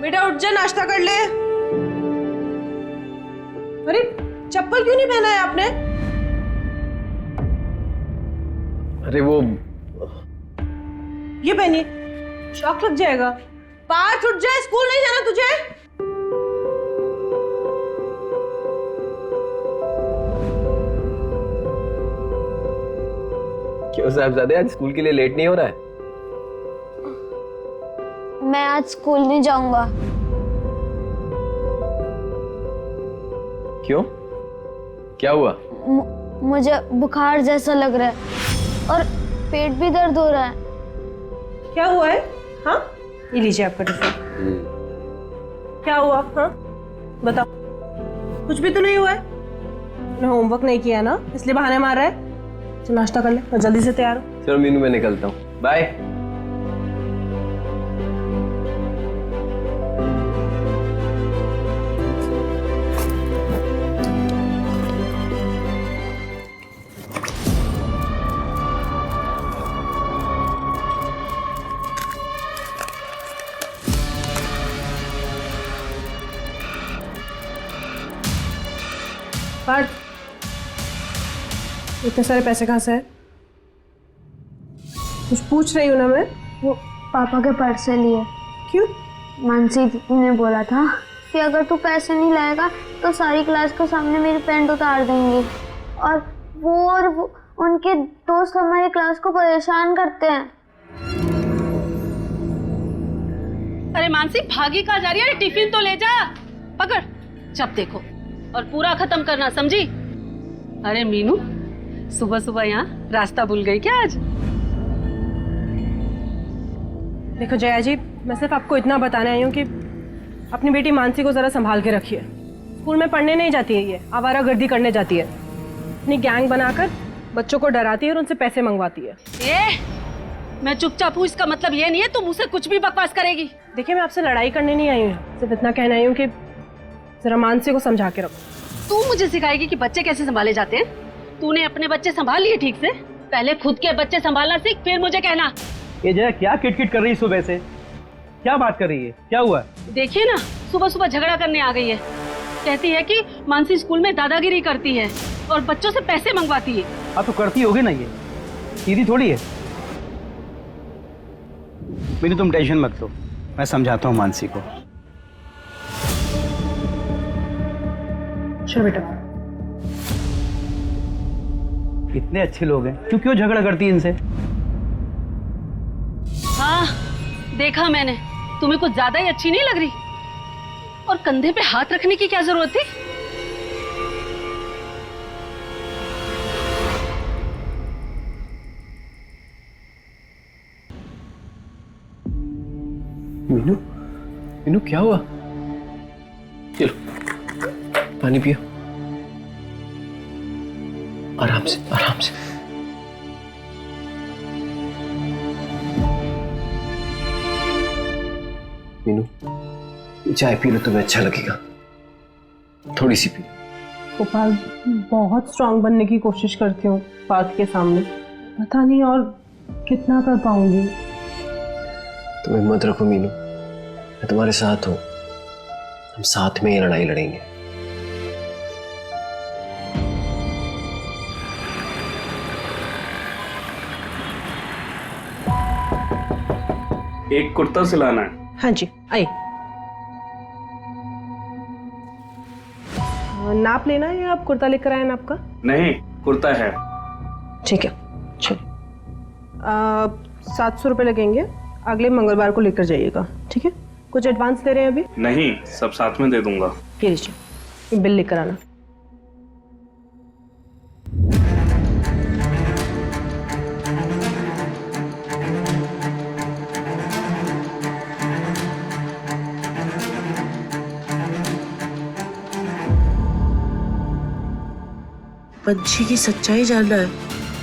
बेटा उठ जा, नाश्ता कर ले। अरे चप्पल क्यों नहीं पहना है आपने? अरे वो ये पहनिए, शॉक लग जाएगा। पार्थ उठ जा, स्कूल नहीं जाना तुझे? क्यों साहबजादे, आज स्कूल के लिए लेट नहीं हो रहा है? मैं आज स्कूल नहीं जाऊंगा। क्यों, क्या हुआ? मुझे बुखार जैसा लग रहा है और पेट भी दर्द हो रहा है। क्या हुआ है? हाँ, ये लीजिए आपका टिफिन। क्या हुआ? हाँ बताओ। कुछ भी तो नहीं हुआ है ना? होमवर्क नहीं किया ना, इसलिए बहाने मार रहा है। तो नाश्ता कर ले और जल्दी से तैयार हो। चलो मीनू, मैं निकलता हूँ, बाय। पार्थ, इतने सारे पैसे कहाँ से है? कुछ पूछ रही हूँ ना मैं। वो पापा के पर्स से लिए। क्यों? मानसी दीदी ने बोला था कि अगर तू पैसे नहीं लाएगा तो सारी क्लास के सामने मेरी पैंट उतार देंगी, और वो उनके दोस्त हमारी क्लास को परेशान करते हैं। अरे मानसी, भागी कहाँ जा रही है? टिफिन तो ले जा, पकड़। जब देखो और पूरा खत्म करना, समझी? अरे मीनू, सुबह सुबह यहाँ रास्ता भूल गई क्या आज? देखो जया जी, मैं सिर्फ आपको इतना बताने आई हूँ कि अपनी बेटी मानसी को जरा संभाल के रखिए। स्कूल में पढ़ने नहीं जाती है, ये आवारागर्दी करने जाती है। अपनी गैंग बनाकर बच्चों को डराती है और उनसे पैसे मंगवाती है। मैं चुपचाप हूँ, इसका मतलब ये नहीं है तुम मुझसे कुछ भी बकवास करेगी। देखिए, मैं आपसे लड़ाई करने नहीं आई हूँ, सिर्फ इतना कहना आई हूँ कि जरा मानसी को समझा के रखो। तू मुझे सिखाएगी कि बच्चे कैसे संभाले जाते हैं? तूने अपने बच्चे संभाल लिए ठीक से? पहले खुद के बच्चे संभालना सीख, फिर मुझे कहना। ये जया क्या किटकिट कर रही है सुबह से? क्या बात कर रही है? क्या हुआ? देखिए ना, सुबह सुबह झगड़ा करने आ गई है। कहती है कि मानसी स्कूल में दादागिरी करती है और बच्चों से पैसे मंगवाती है। हाँ तो करती होगी ना, ये सीधी थोड़ी है। मीनू तुम टेंशन मत लो, मैं समझाता हूँ मानसी को। चलो बेटा। इतने अच्छे लोग हैं, क्यों क्यों झगड़ा करती है इनसे? हाँ देखा मैंने, तुम्हें कुछ ज्यादा ही अच्छी नहीं लग रही। और कंधे पे हाथ रखने की क्या जरूरत थी? मीनू, मीनू क्या हुआ? चलो पानी पियो, आराम से आराम से। मीनू, चाय पी लो, तुम्हें अच्छा लगेगा। थोड़ी सी पी। गोपाल, बहुत स्ट्रांग बनने की कोशिश करती हूँ पार्थ के सामने, पता नहीं और कितना कर पाऊंगी। तुम हिम्मत रखो मीनू, मैं तुम्हारे साथ हूँ। हम साथ में ये लड़ाई लड़ेंगे। एक कुर्ता सिलाना है। हाँ जी, आइए। नाप लेना है या आप कुर्ता लेकर आए ना आपका? नहीं, कुर्ता है। ठीक है, चलिए। 700 रुपये लगेंगे, अगले मंगलवार को लेकर जाइएगा, ठीक है? कुछ एडवांस दे रहे हैं अभी? नहीं, सब साथ में दे दूंगा। ये लीजिए, ये बिल लेकर आना। पंछी की सच्चाई जानना है,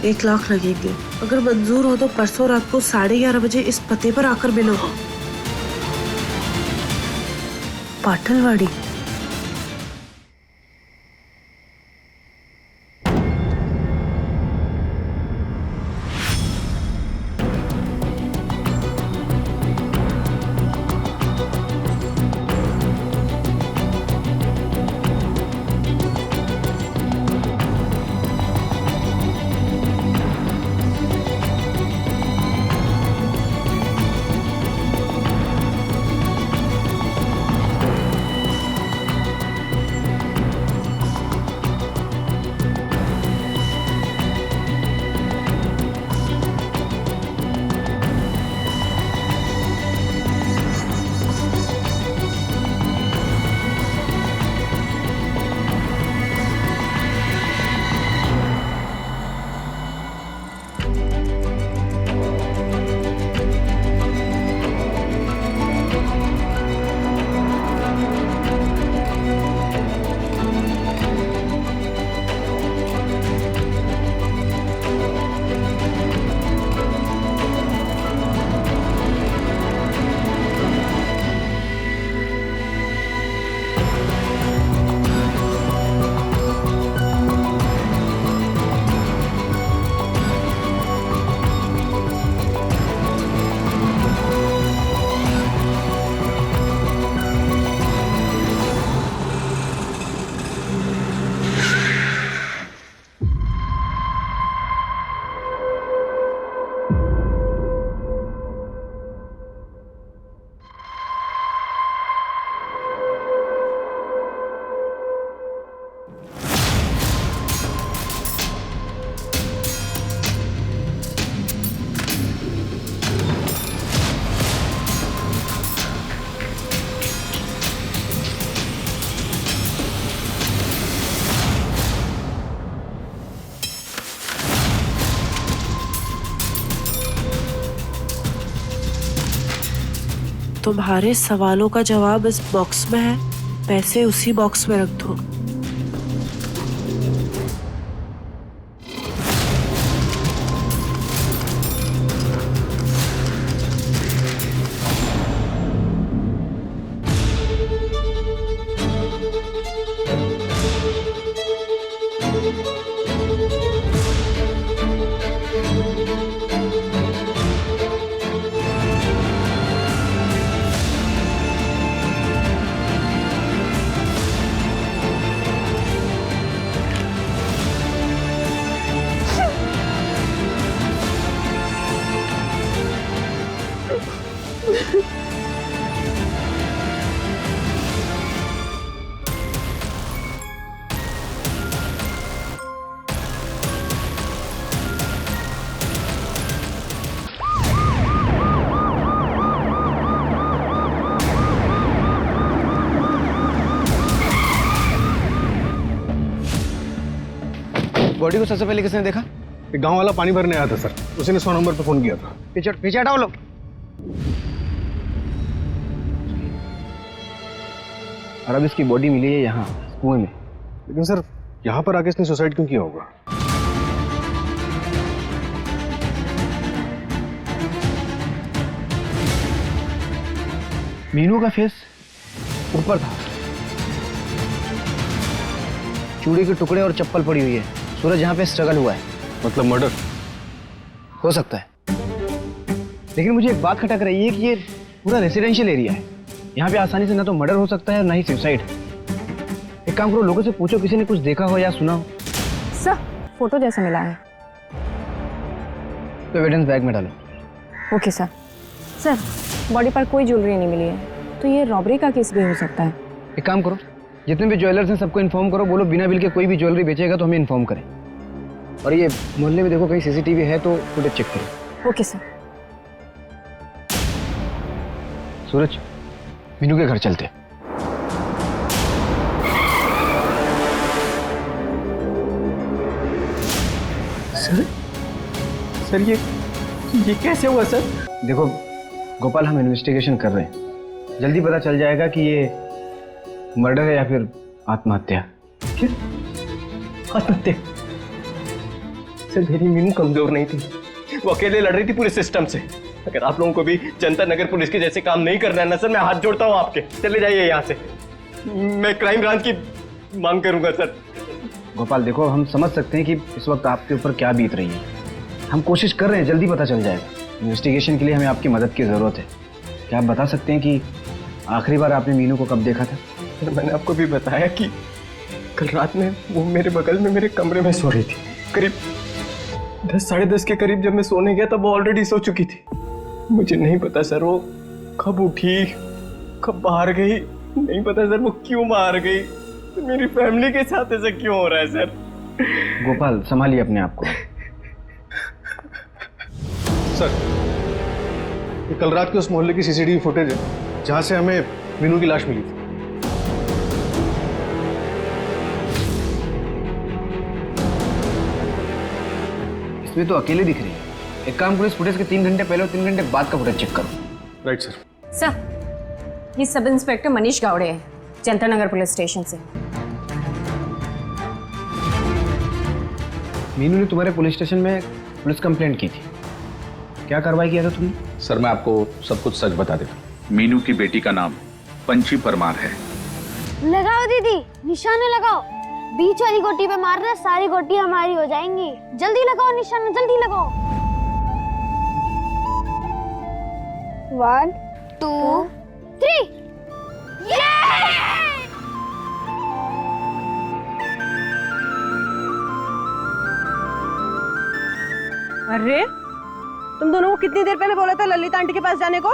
1 लाख लगेंगे। अगर मंजूर हो तो परसों रात को 11:30 बजे इस पते पर आकर मिलो। पाटलवाड़ी। तुम्हारे सवालों का जवाब इस बॉक्स में है, पैसे उसी बॉक्स में रख दो। बॉडी को सबसे पहले किसने देखा? एक गांव वाला पानी भरने आया था सर, उसी ने 100 नंबर पे फोन किया था। पीछे हटाओ लोग। और अब इसकी बॉडी मिली है यहाँ कुएं में। लेकिन सर यहाँ पर आके इसने सुसाइड क्यों किया होगा? मीनू का फेस ऊपर था, चूड़ी के टुकड़े और चप्पल पड़ी हुई है। सूरज यहाँ पे स्ट्रगल हुआ है। मतलब मर्डर हो सकता है, लेकिन मुझे एक बात खटक रही है कि ये पूरा रेसिडेंशियल एरिया है। यहाँ पे आसानी से ना तो मर्डर हो सकता है और ना ही सुसाइड। एक काम करो, लोगों से पूछो किसी ने कुछ देखा हो या सुना हो। सर फोटो जैसा मिला है। तो एविडेंस बैग में डालो। Okay sir. सर बॉडी पर कोई ज्वेलरी नहीं मिली है, तो ये रॉबरी का केस भी हो सकता है। एक काम करो, जितने भी ज्वेलर्स हैं सबको इन्फॉर्म करो, बोलो बिना बिल के कोई भी ज्वेलरी बेचेगा तो हमें इन्फॉर्म करें। और ये मोहल्ले में देखो कहीं सीसीटीवी है तो फुटेज चेक करो। Okay sir. सूरज, मीनू के घर चलते। सर ये कैसे हुआ सर? देखो गोपाल, हम इन्वेस्टिगेशन कर रहे हैं, जल्दी पता चल जाएगा कि ये मर्डर है या फिर आत्महत्या। आत्महत्या? सर मेरी मीनू कमजोर नहीं थी, वो अकेले लड़ रही थी पूरे सिस्टम से। अगर आप लोगों को भी जनता नगर पुलिस के जैसे काम नहीं करना है ना सर, मैं हाथ जोड़ता हूँ आपके। चले जाइए यहाँ से, मैं क्राइम ब्रांच की मांग करूंगा सर। गोपाल देखो, हम समझ सकते हैं कि इस वक्त आपके ऊपर क्या बीत रही है। हम कोशिश कर रहे हैं, जल्दी पता चल जाएगा। इन्वेस्टिगेशन के लिए हमें आपकी मदद की ज़रूरत है। क्या आप बता सकते हैं कि आखिरी बार आपने मीनू को कब देखा था? सर मैंने आपको भी बताया कि कल रात में वो मेरे बगल में मेरे कमरे में सो रही थी। करीब 10 साढ़े 10 के करीब जब मैं सोने गया तब वो ऑलरेडी सो चुकी थी। मुझे नहीं पता सर वो कब उठी, कब बाहर गई, नहीं पता सर वो क्यों बाहर गई। तो मेरी फैमिली के साथ ऐसा क्यों हो रहा है सर? गोपाल संभालिए अपने आप को। सर ये कल रात के उस मोहल्ले की सीसीटीवी फुटेज है जहां से हमें मीनू की लाश मिली थी। इसमें तो अकेले दिख रही है। एक काम करो, इस फुटेज के 3 घंटे पहले और 3 घंटे बाद का फुटेज चेक करो। Right sir. सर ये सब इंस्पेक्टर मनीष गावड़े है, जनता नगर पुलिस स्टेशन से। मीनू ने तुम्हारे पुलिस स्टेशन में पुलिस कंप्लेंट की थी, क्या कार्रवाई किया था तुमने? सर मैं आपको सब कुछ सच बता देता हूँ। मीनू की बेटी का नाम पंची परमार है। लगाओ दीदी, निशाने लगाओ। बीच वाली गोटी पे मारना, सारी गोटी हमारी हो जाएंगी। जल्दी लगाओ निशाना, जल्दी लगाओ। 1 2 3। अरे तुम दोनों को कितनी देर पहले बोला था ललिता आंटी के पास जाने को?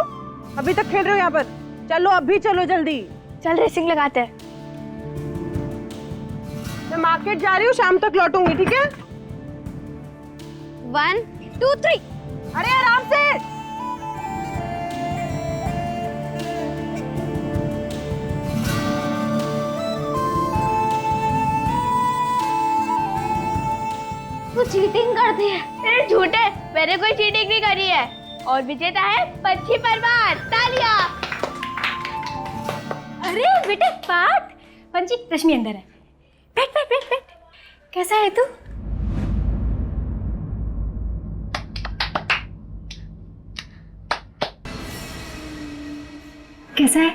अभी तक खेल रहे हो यहाँ पर? चलो अभी चलो जल्दी। चल रेसिंग लगाते हैं। मैं मार्केट जा रही हूँ, शाम तक लौटूंगी, ठीक है? 1 2 3। अरे आराम से। तू चीटिंग करती है। तेरे झूठे, मैंने कोई चीटिंग नहीं करी है। और विजेता है पंची परमार। तालियां। अरे बेटे पार्थ, पंची रश्मि अंदर है। बैठ बैठ बैठ बैठ। कैसा है तू? कैसा है?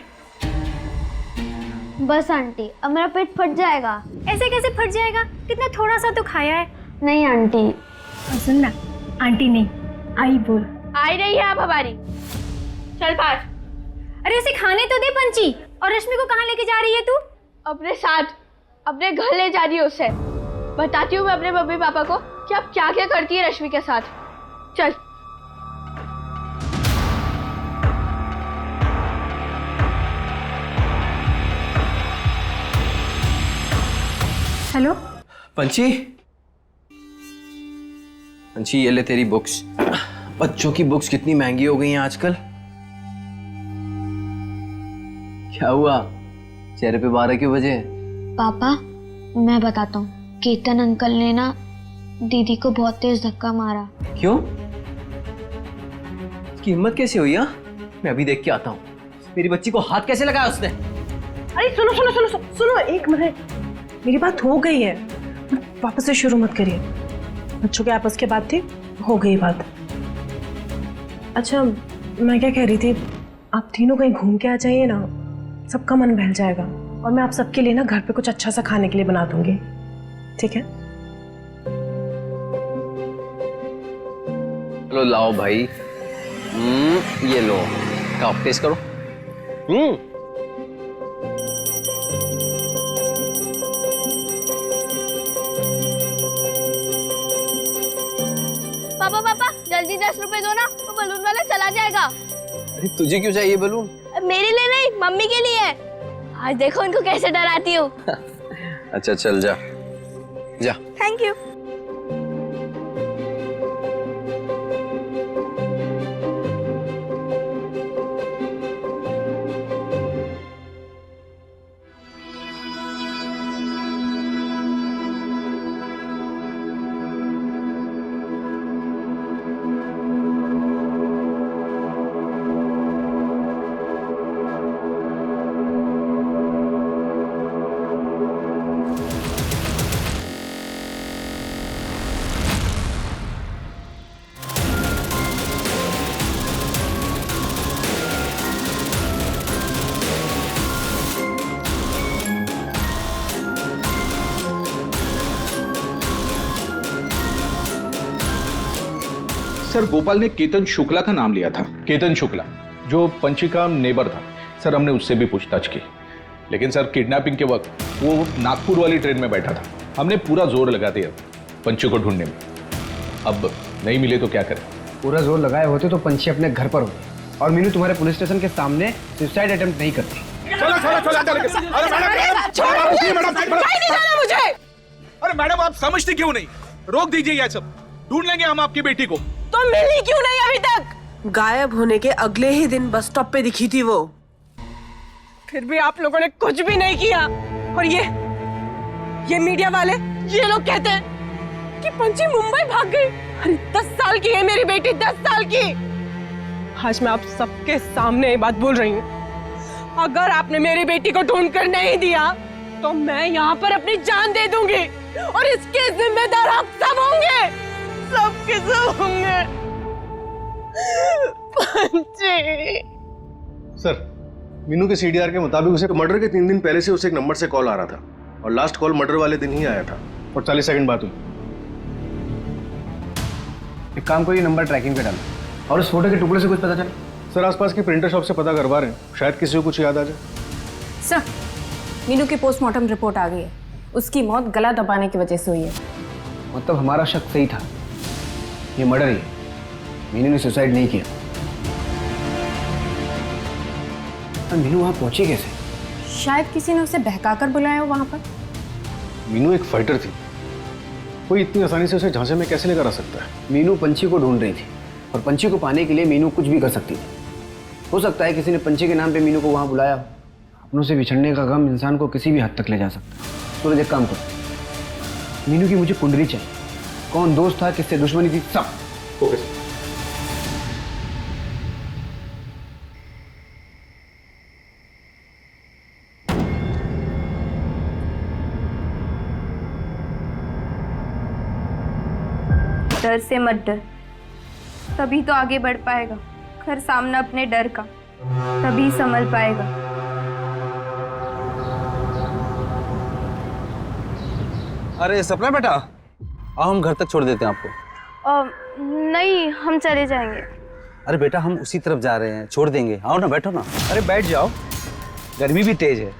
बस आंटी, अब मेरा पेट फट जाएगा। ऐसे कैसे फट जाएगा? कितना थोड़ा सा तो खाया है। नहीं आंटी। और सुन ना, आंटी नहीं आई बोल। आई रही है अब हमारी। चल पार्थ। अरे उसे खाने तो दे पंची। और रश्मि को कहाँ लेके जा रही है तू? अपने साथ, अपने घर ले जा रही है उसे। बताती हूँ मैं अपने मम्मी पापा को कि आप क्या क्या करती है रश्मि के साथ। चल। हेलो पंची, पंची ये ले तेरी बुक्स। बच्चों की बुक्स कितनी महंगी हो गई हैं आजकल। क्या हुआ, चेहरे पे बारह क्यों बजे? पापा मैं बताता हूँ, केतन अंकल ने ना दीदी को बहुत तेज धक्का मारा। क्यों? इसकी हिम्मत कैसे हुई? हाँ, मैं अभी देख के आता हूँ। मेरी बच्ची को हाथ कैसे लगाया उसने? अरे सुनो सुनो सुनो सुनो, सुनो एक मिनट, मेरी बात हो गई है, वापस से शुरू मत करिए। बच्चों के आपस की बात थी, हो गई बात। अच्छा मैं क्या कह रही थी, आप तीनों कहीं घूम के आ जाइए ना, सबका मन बहल जाएगा। और मैं आप सबके लिए ना घर पे कुछ अच्छा सा खाने के लिए बना दूंगी, ठीक है? चलो लाओ भाई। ये लो, आप टेस्ट करो। पापा पापा जल्दी 10 रुपए दो ना, वो बलून वाला चला जाएगा। अरे तुझे क्यों चाहिए बलून? मेरे लिए नहीं, मम्मी के लिए। आज देखो उनको कैसे डराती हूँ। अच्छा चल जा जा। Thank you. सर गोपाल ने केतन शुक्ला का नाम लिया था। केतन शुक्ला जो पंची का नेबर था, सर हमने उससे भी पूछताछ की, लेकिन सर किडनैपिंग के वक्त वो नागपुर वाली ट्रेन में बैठा था। हमने पूरा जोर लगा दिया पंची को ढूंढने में, अब नहीं मिले तो क्या करें? पूरा जोर लगाए होते तो पंछी अपने घर पर होते और मीनू तुम्हारे पुलिस स्टेशन के सामने सुसाइड अटेम्प्ट नहीं करती। अरे मैडम आप समझते क्यों नहीं? रोक दीजिए यह सब, ढूंढ लेंगे हम आपकी बेटी को। तो मिली क्यों नहीं अभी तक? गायब होने के अगले ही दिन बस स्टॉप पे दिखी थी वो। फिर भी आप लोगों ने कुछ भी नहीं किया। और ये मीडिया वाले, ये लोग कहते हैं कि पंची मुंबई भाग गई। अरे 10 साल की है मेरी बेटी, 10 साल की। आज मैं आप सबके सामने ये बात बोल रही हूँ, अगर आपने मेरी बेटी को ढूंढ कर नहीं दिया तो मैं यहाँ पर अपनी जान दे दूंगी और इसके जिम्मेदार आप सब होंगे, सबके सब होंगे। पंची। सर मीनू के सीडीआर के मुताबिक उसे मर्डर के 3 दिन पहले से उसे एक नंबर से कॉल आ रहा था और लास्ट कॉल मर्डर वाले दिन ही आया था और 40 सेकंड बाद हुई। एक काम करिए, नंबर ट्रैकिंग पे डालो और उस फोटो के टुकड़े से कुछ पता चला? सर आसपास की प्रिंटर शॉप से पता करवा रहे हैं, शायद किसी को कुछ याद आ जाए। सर मीनू की पोस्टमार्टम रिपोर्ट आ गई है, उसकी मौत गला दबाने की वजह से हुई है। मतलब हमारा शक सही था, ये मर्डर ही है, मीनू ने सुसाइड नहीं किया। और मीनू वहां पहुंची कैसे? शायद किसी ने उसे बहकाकर बुलाया हो वहां पर। मीनू एक फाइटर थी, कोई इतनी आसानी से उसे झांसे में कैसे लेकर आ सकता है? मीनू पंछी को ढूंढ रही थी और पंछी को पाने के लिए मीनू कुछ भी कर सकती थी। हो सकता है किसी ने पंछी के नाम पे मीनू को वहां बुलाया। अपनों से बिछड़ने का गम इंसान को किसी भी हद तक ले जा सकता है। सूरज एक काम करो, मीनू की मुझे कुंडली चाहिए, कौन दोस्त था, किससे दुश्मनी थी, सब। ओके। डर से मत डर, तभी तो आगे बढ़ पाएगा। कर सामना अपने डर का, तभी संभल पाएगा। अरे सपना बेटा, आओ हम घर तक छोड़ देते हैं आपको। नहीं, हम चले जाएंगे। अरे बेटा हम उसी तरफ जा रहे हैं, छोड़ देंगे। आओ ना, बैठो ना। अरे बैठ जाओ, गर्मी भी तेज है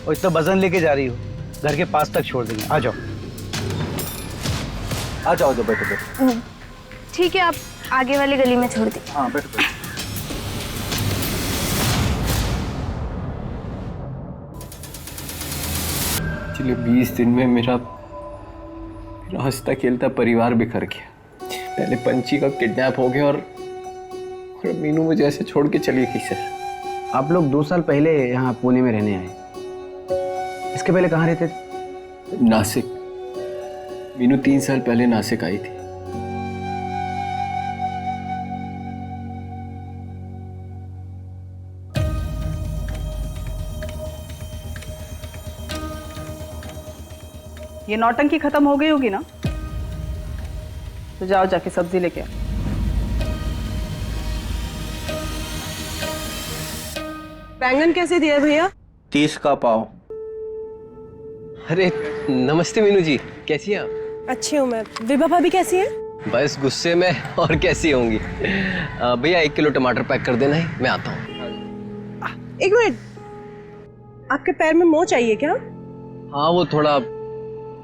और इतना वजन लेके जा रही हो, घर के पास तक छोड़ देंगे। आ जाओ आ जाओ, बैठो बैठो। ठीक है, आप आगे वाली गली में छोड़ दीजिए। हाँ बैठो बैठो। पिछले 20 दिन में मेरा हंसता खेलता परिवार बिखर गया। पहले पंची का किडनैप हो गया और मीनू मुझे ऐसे छोड़ के चली गई सर। आप लोग 2 साल पहले यहाँ पुणे में रहने आए, इसके पहले कहाँ रहते थे? नासिक। मीनू 3 साल पहले नासिक आई थी। ये नौटंकी खत्म हो गई होगी ना? तो जाओ जाके सब्जी लेके आओ। बैंगन कैसे दिए भैया? 30 का पाव। अरे नमस्ते मीनू जी, कैसी हैं आप? अच्छी हूँ मैं। विभा भाभी कैसी है? बस गुस्से में, और कैसी होंगी। भैया 1 किलो टमाटर पैक कर देना है, मैं आता हूँ। 1 मिनट, आपके पैर में मोच चाहिए क्या? हाँ वो थोड़ा।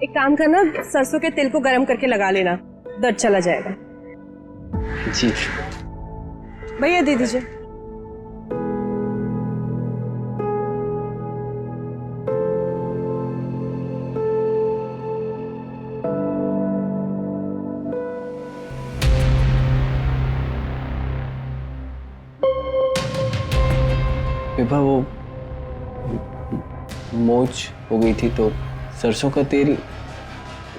एक काम करना, सरसों के तेल को गर्म करके लगा लेना, दर्द चला जाएगा। जी भैया दे दीजिए। विभा वो मोच हो गई थी तो सरसों का तेल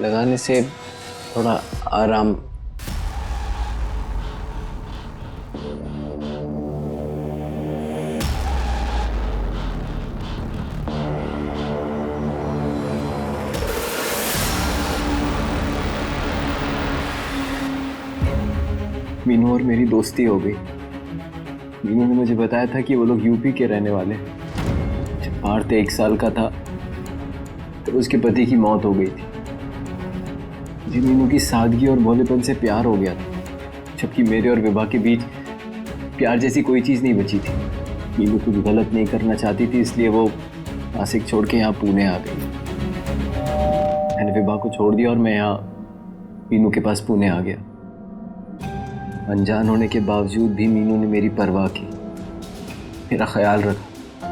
लगाने से थोड़ा आराम। मीनू और मेरी दोस्ती हो गई। मीनू ने मुझे बताया था कि वो लोग यूपी के रहने वाले हैं। जब पार्थ 1 साल का था तो उसके पति की मौत हो गई थी। मुझे मीनू की सादगी और भोलेपन से प्यार हो गया था, जबकि मेरे और विभा के बीच प्यार जैसी कोई चीज़ नहीं बची थी। मीनू कुछ गलत नहीं करना चाहती थी, इसलिए वो नासिक छोड़ के यहाँ पुणे आ गई। मैंने विभा को छोड़ दिया और मैं यहाँ मीनू के पास पुणे आ गया। अनजान होने के बावजूद भी मीनू ने मेरी परवाह की, मेरा ख्याल रखा,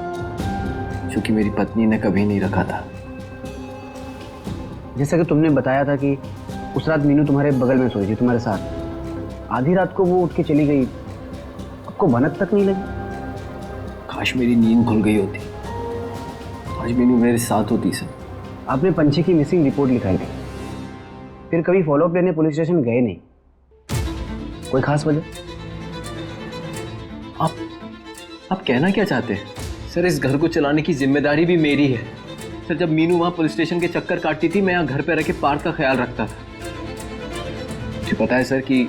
जो कि मेरी पत्नी ने कभी नहीं रखा था। जैसा कि तुमने बताया था कि उस रात मीनू तुम्हारे बगल में सोई थी, तुम्हारे साथ। आधी रात को वो उठ के चली गई, आपको भनक तक नहीं लगी? काश मेरी नींद खुल गई होती, आज मीनू मेरे साथ होती सर। आपने पंछी की मिसिंग रिपोर्ट लिखाई थी, फिर कभी फॉलोअप लेने पुलिस स्टेशन गए नहीं? कोई खास वजह? आप कहना क्या चाहते हैं सर? इस घर को चलाने की जिम्मेदारी भी मेरी है सर। जब मीनू वहां पुलिस स्टेशन के चक्कर काटती थी, मैं यहाँ घर पे रह के पार्थ का ख्याल रखता था। मुझे पता है सर कि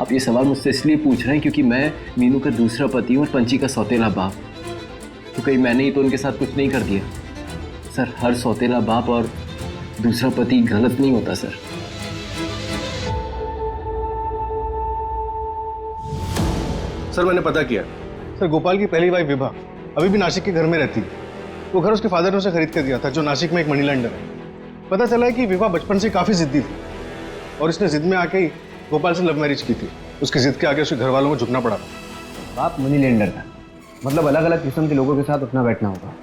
आप ये सवाल मुझसे इसलिए पूछ रहे हैं क्योंकि मैं मीनू का दूसरा पति हूँ और पंची का सौतेला बाप। तो कहीं मैंने ही तो उनके साथ कुछ नहीं कर दिया सर? हर सौतेला बाप और दूसरा पति गलत नहीं होता सर। सर मैंने पता किया सर, गोपाल की पहली वाइफ विभा अभी भी नासिक के घर में रहती है। वो घर उसके फादर ने उसे खरीद कर दिया था, जो नासिक में एक मनी लैंडर है। पता चला है कि विभा बचपन से काफी जिद्दी थी और इसने जिद में आके ही गोपाल से लव मैरिज की थी। उसकी जिद के आगे उसके घर वालों को झुकना पड़ा। बाप मनी लेंडर था, मतलब अलग अलग किस्म के लोगों के साथ उठना बैठना होगा।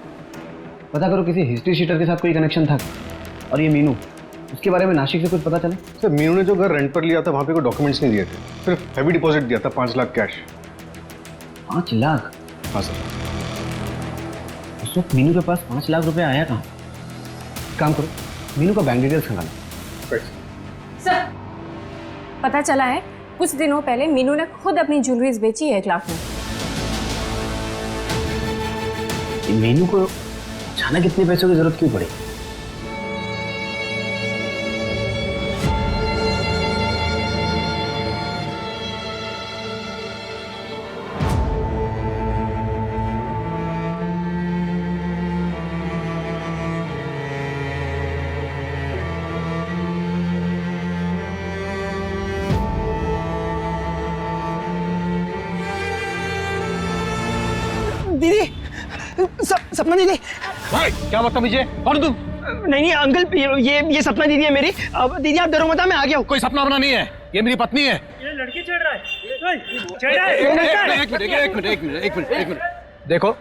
पता करो किसी हिस्ट्री शीटर के साथ कोई कनेक्शन था। और ये मीनू, उसके बारे में नासिक से कुछ पता चला? सर मीनू ने जो घर रेंट पर लिया था वहाँ पे कोई डॉक्यूमेंट्स नहीं दिए थे, सिर्फ हैवी डिपॉजिट दिया था 5 लाख कैश। 5 लाख? हाँ सर। उस वक्त मीनू के पास 5 लाख रुपए आया कहाँ? काम करो, मीनू का बैंक डिटेल्स खंगालो। सर, पता चला है कुछ दिनों पहले मीनू ने खुद अपनी ज्वेलरीज बेची है 1 लाख में। मीनू को अचानक इतने पैसों की जरूरत क्यों पड़ी? सपना दीदी। क्या बदतमीजी है? कौन तुम? नहीं अंकल, ये सपना दीदी है मेरी। अब दीदी आप डरो मत, मैं आ गया हूँ। कोई सपना अपना नहीं है, ये मेरी पत्नी है। ये लड़की चढ़ रहा है। एक मिनट। देखो,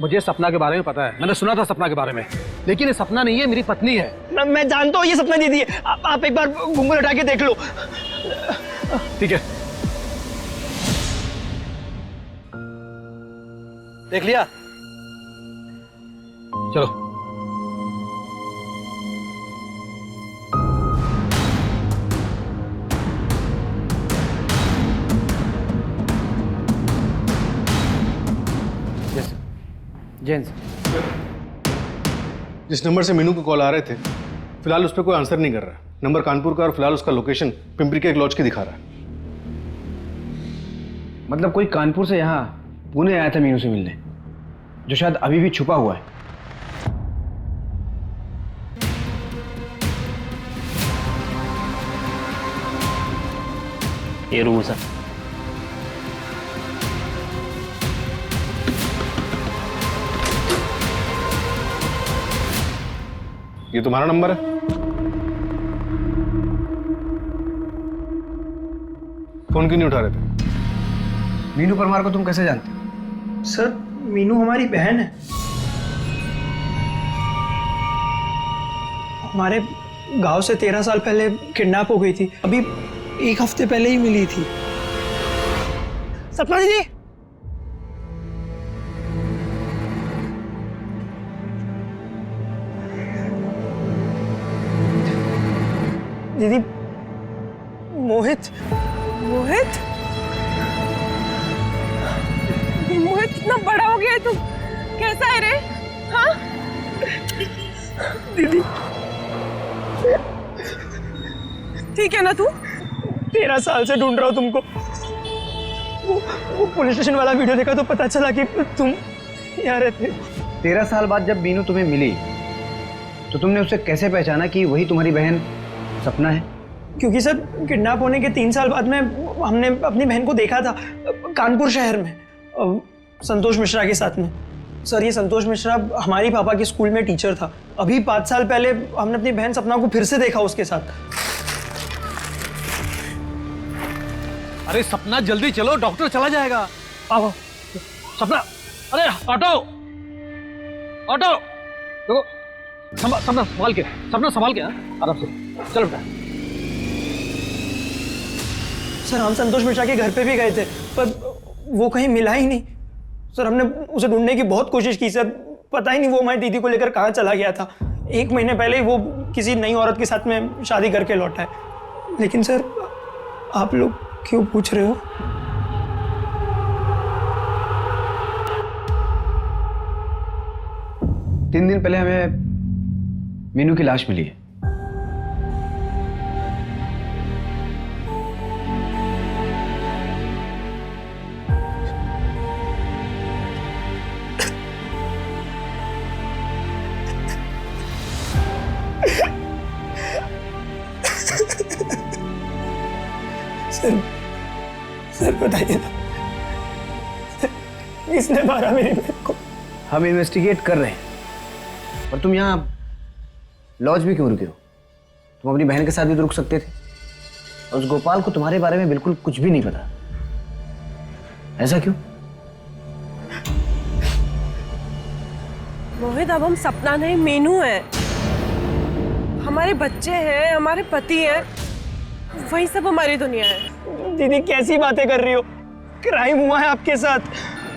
मुझे सपना के बारे में पता है, मैंने सुना था सपना के बारे में, लेकिन ये सपना नहीं है, मेरी पत्नी है। मैं जानता हूँ ये सपना दीदी है। आप एक बार घुंघरू हटा के देख लो। ठीक है, देख लिया? चलो। जेंस, जिस नंबर से मीनू को कॉल आ रहे थे, फिलहाल उस पर कोई आंसर नहीं कर रहा। नंबर कानपुर का और फिलहाल उसका लोकेशन पिंपरी के एक लॉज की दिखा रहा है। मतलब कोई कानपुर से यहाँ पुणे आया था मीनू से मिलने, जो शायद अभी भी छुपा हुआ है। ये रूम है सर। ये तुम्हारा नंबर है? फोन क्यों नहीं उठा रहे थे? मीनू परमार को तुम कैसे जानते? सर, मीनू हमारी बहन है। हमारे गांव से 13 साल पहले किडनैप हो गई थी। अभी 1 हफ्ते पहले ही मिली थी। सपना दीदी, दीदी, मोहित कितना बड़ा हो गया है तू। कैसा है रे? हाँ दीदी, ठीक है ना तू? 13 साल से ढूंढ रहा हूँ तुमको। वो पुलिस स्टेशन वाला वीडियो देखा तो पता चला कि तुम यहाँ रहते। 13 साल बाद जब मीनू तुम्हें मिली तो तुमने उसे कैसे पहचाना कि वही तुम्हारी बहन सपना है? क्योंकि सर, किडनैप होने के 3 साल बाद में हमने अपनी बहन को देखा था कानपुर शहर में, संतोष मिश्रा के साथ में। सर, ये संतोष मिश्रा हमारी पापा के स्कूल में टीचर था। अभी 5 साल पहले हमने अपनी बहन सपना को फिर से देखा उसके साथ। अरे सपना, जल्दी चलो, डॉक्टर चला जाएगा। आओ सपना, अरे ऑटो देखो, सपना संभाल के, आराम से चलो बेटा। सर, हम संतोष मिश्रा के घर पे भी गए थे, पर वो कहीं मिला ही नहीं। सर, हमने उसे ढूंढने की बहुत कोशिश की सर, पता ही नहीं वो हमारी दीदी को लेकर कहाँ चला गया था। 1 महीने पहले ही वो किसी नई औरत के साथ में शादी करके लौटा है। लेकिन सर, आप लोग क्यों पूछ रहे हो? तीन दिन पहले हमें मीनू की लाश मिली है। सर बताइए ना, किसने मारा मेरी बहन को? हम इन्वेस्टिगेट कर रहे हैं, और तुम यहाँ लॉज भी क्यों रुके हो? तुम अपनी बहन के साथ भी तो रुक सकते थे। उस गोपाल को तुम्हारे बारे में बिल्कुल कुछ भी नहीं पता। ऐसा क्यों? मोहित, अब हम सपना नहीं, मीनू है। हमारे बच्चे हैं, हमारे पति हैं, वही सब हमारी दुनिया है। दीदी, कैसी बातें कर रही हो? क्राइम हुआ है आपके साथ।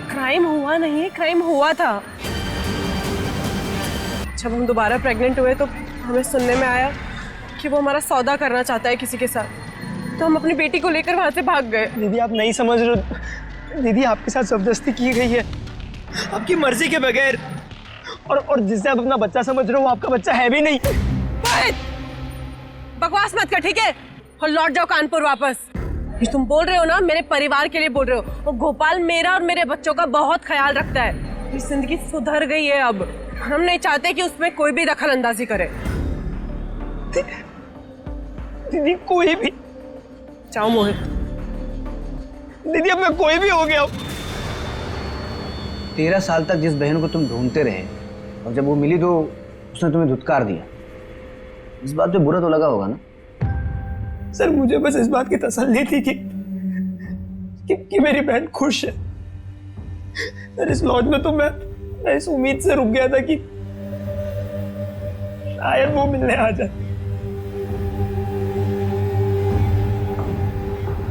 क्राइम हुआ नहीं है, क्राइम हुआ था। जब हम दोबारा प्रेग्नेंट हुए तो हमें सुनने में आया कि वो हमारा सौदा करना चाहता है किसी के साथ, तो हम अपनी बेटी को लेकर वहां से भाग गए। दीदी, आप नहीं समझ रहे हो। दीदी, आपके साथ जबरदस्ती की गई है, आपकी मर्जी के बगैर। और जिससे आप अपना बच्चा समझ रहे हो, वो आपका बच्चा है भी नहीं। बकवास मत कर, ठीक है? और लौट जाओ कानपुर वापस। ये तुम बोल रहे हो ना, मेरे परिवार के लिए बोल रहे हो। और गोपाल मेरा और मेरे बच्चों का बहुत ख्याल रखता है। मेरी जिंदगी सुधर गई है अब। हम नहीं चाहते कि उसमें कोई भी दखल अंदाजी करे। दीदी, कोई भी? जाओ मोहित। दीदी, अब मैं कोई भी हो गया हूँ। 13 साल तक जिस बहन को तुम ढूंढते रहे और जब वो मिली तो उसने तुम्हें धुतकार दिया, इस बात पे बुरा तो लगा होगा ना? सर मुझे बस इस बात की तसल्ली थी कि मेरी बहन खुश है। सर इस लॉज में तो मैं इस उम्मीद से रुक गया था कि शायद वो मिलने आ जाए।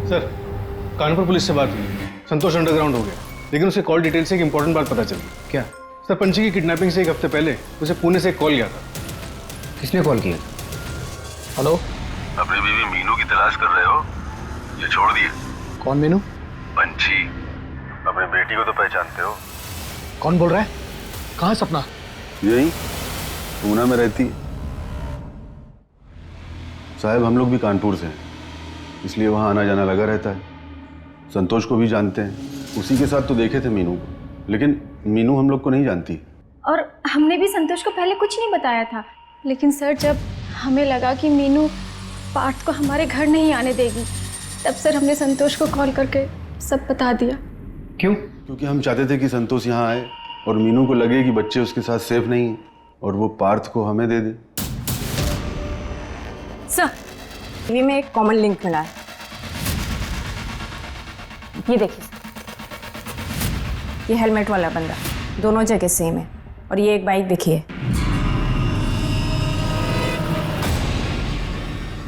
सर कानपुर पुलिस से बात हुई, संतोष अंडरग्राउंड हो गया, लेकिन उसे कॉल डिटेल से एक इंपॉर्टेंट बात पता चली। क्या? सर पंची की किडनैपिंग से एक हफ्ते पहले उसे पुणे से एक कॉल गया था। किसने कॉल किया? हेलो, अपनी बीवी मीनू की तलाश कर रहे हो या छोड़ दिए? कौन मीनू? पंची, अपनी बेटी को तो पहचानते हो? कौन बोल रहा है? कहाँ सपना? यही पूना में रहती। साहब हम लोग भी कानपुर से हैं, इसलिए वहाँ आना जाना लगा रहता है। संतोष को भी जानते हैं, उसी के साथ तो देखे थे मीनू को, लेकिन मीनू हम लोग को नहीं जानती। और हमने भी संतोष को पहले कुछ नहीं बताया था, लेकिन सर जब हमें लगा कि मीनू पार्थ को हमारे घर नहीं आने देगी, तब सर हमने संतोष को कॉल करके सब बता दिया। क्यों? क्योंकि हम चाहते थे कि संतोष यहाँ आए और मीनू को लगे कि बच्चे उसके साथ सेफ नहीं हैं और वो पार्थ को हमें दे दे। सर टीवी में एक कॉमन लिंक मिला है, ये देखिए, ये हेलमेट वाला बंदा दोनों जगह सेम है, और ये एक बाइक देखिए।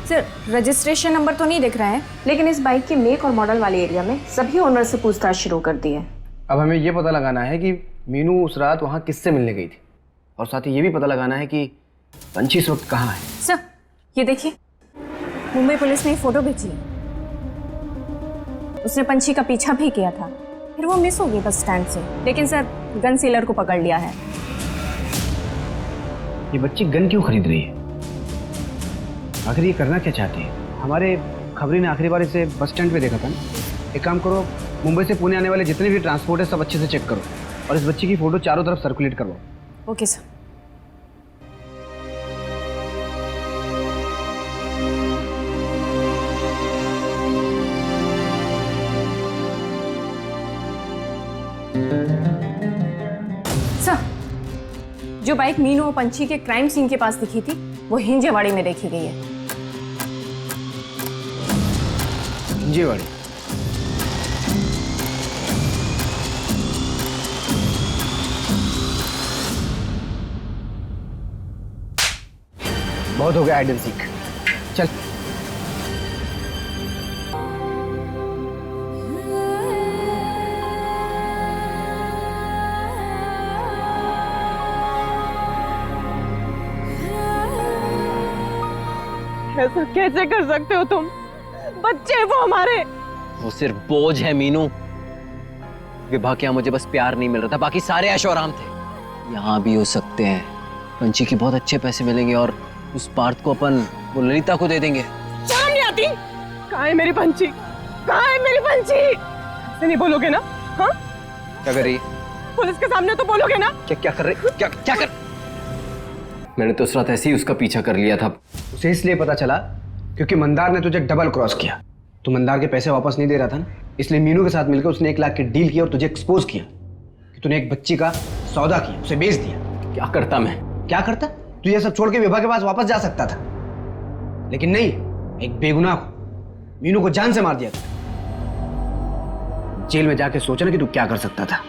सर रजिस्ट्रेशन नंबर तो नहीं दिख रहा है, लेकिन इस बाइक के मेक और मॉडल वाले एरिया में सभी ओनर से पूछताछ शुरू कर दी है। अब हमें ये पता लगाना है कि मीनू उस रात वहाँ किससे मिलने गई थी, और साथ ही ये भी पता लगाना है कि पंची इस वक्त कहाँ है। सर ये देखिए, मुंबई पुलिस ने फोटो भेजी है, उसने पंछी का पीछा भी किया था, फिर वो मिस हो गई बस स्टैंड से, लेकिन सर गन सेलर को पकड़ लिया है। ये बच्ची गन क्यों खरीद रही है? आखिर ये करना क्या चाहती है? हमारे खबरी ने आखिरी बार इसे बस स्टैंड पे देखा था ना। एक काम करो, मुंबई से पुणे आने वाले जितने भी ट्रांसपोर्ट है सब अच्छे से चेक करो और इस बच्ची की फोटो चारों तरफ सर्कुलेट करवाओ। Okay sir. सर जो बाइक मीनू और पंछी के क्राइम सीन के पास दिखी थी वो हिंजेवाड़ी में देखी गई है। हिंजेवाड़ी? बहुत हो गया हाइड एंड सीक, चल। ऐसा कैसे कर सकते हो तुम? बच्चे वो हमारे। वो सिर्फ बोझ है मीनू। विभा के यहाँ मुझे बस प्यार नहीं मिल रहा था, बाकी सारे ऐशो आराम थे। यहाँ भी हो सकते हैं। पंची की बहुत अच्छे पैसे मिलेंगे और उस पार्थ को अपन वो ललिता को दे देंगे। शर्म नहीं आती? कहाँ है मेरी पंची? कहाँ है मेरी पंची? ऐसे नहीं बोलोगे ना? हाँ? क्या कर रही? पुलिस के सामने तो बोलोगे ना? क्या कर रही? क्या कर? मैंने तो उस रात ऐसे ही उसका पीछा कर लिया था। उसे इसलिए पता चला क्योंकि मंदार ने तुझे डबल क्रॉस किया। तू मंदार के पैसे वापस नहीं दे रहा था ना, इसलिए मीनू के साथ मिलकर उसने 1 लाख की डील की और तुझे एक्सपोज किया कि तूने एक बच्ची का सौदा किया, उसे बेच दिया। क्या करता मैं? क्या करता? तू ये सब छोड़ के विभा के पास वापस जा सकता था, लेकिन नहीं, एक बेगुनाह को, मीनू को जान से मार दिया। जेल में जाके सोचना कि तू क्या कर सकता था।